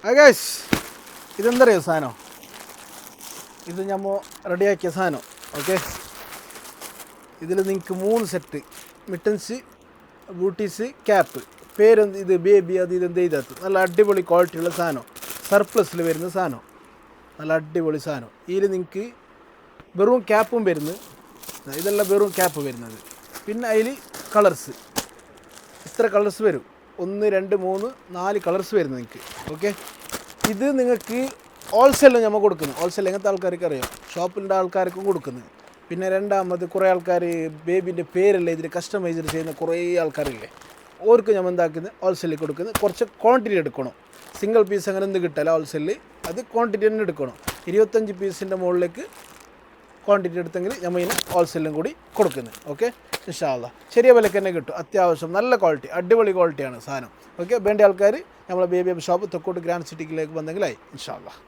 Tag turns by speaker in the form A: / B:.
A: Guys ഇതെന്തറിയോ സാധനം, ഇത് നമ്മൾ റെഡിയാക്കിയ സാധനം. ഓക്കെ, ഇതിൽ നിങ്ങൾക്ക് 3 സെറ്റ് മിട്ടൻസ്, ബൂട്ടീസ്, ക്യാപ്പ്. പേരെന്ത് ഇത് ബേബി അത് ഇതെന്ത് ചെയ്താത്ത നല്ല അടിപൊളി ക്വാളിറ്റിയുള്ള സാധനം, സർപ്ലസിൽ വരുന്ന സാധനം, നല്ല അടിപൊളി സാധനം. ഇതിൽ നിങ്ങൾക്ക് വെറും ക്യാപ്പും വരുന്നു, ഇതെല്ലാം വെറും ക്യാപ്പ് വരുന്നത്. പിന്നെ അതിൽ കളേഴ്സ് ഇത്ര കളേഴ്സ് വരും, 1 2 3 4 കളേഴ്സ് വരുന്നു നിങ്ങൾക്ക്. ഓക്കെ, ഇത് നിങ്ങൾക്ക് ഹോൾസെയിലും നമ്മൾ കൊടുക്കുന്നു. ഹോൾസെയിൽ എങ്ങനത്തെ ആൾക്കാർക്ക് അറിയാം, ഷോപ്പിൻ്റെ ആൾക്കാർക്കും കൊടുക്കുന്നത്. പിന്നെ രണ്ടാമത് കുറേ ആൾക്കാർ ബേബിൻ്റെ പേരല്ലേ ഇതിൽ കസ്റ്റമൈസ് ചെയ്യുന്ന കുറേ ആൾക്കാരില്ലേ, ഓർക്ക് നമ്മൾ എന്താക്കുന്നത് ഹോൾസെയിലിൽ കൊടുക്കുന്നത്. കുറച്ച് ക്വാണ്ടിറ്റി എടുക്കണം, സിംഗിൾ പീസ് അങ്ങനെ ഒന്നും കിട്ടില്ല ഹോൾസെയിലിൽ, അത് ക്വാണ്ടിറ്റി തന്നെ എടുക്കണം. 25 പീസിൻ്റെ മുകളിലേക്ക് ക്വാണ്ടിറ്റി എടുത്തെങ്കിൽ നമ്മൾ ഇതിന് ഹോൾസെയിലും കൂടി കൊടുക്കുന്നത്. ഓക്കെ, ഇൻഷാ അല്ലാഹ് ചെറിയ വിലക്ക് തന്നെ കിട്ടും, അത്യാവശ്യം നല്ല ക്വാളിറ്റി, അടിപൊളി ക്വാളിറ്റിയാണ് സാധനം. ഓക്കെ, വേണ്ട ആൾക്കാർ നമ്മളെ ബേബി ഷോപ്പ് തൊക്കോട്ട് ഗ്രാൻഡ് സിറ്റിയിലേക്ക് വന്നെങ്കിലായി ഇൻഷാ അല്ലാഹ്.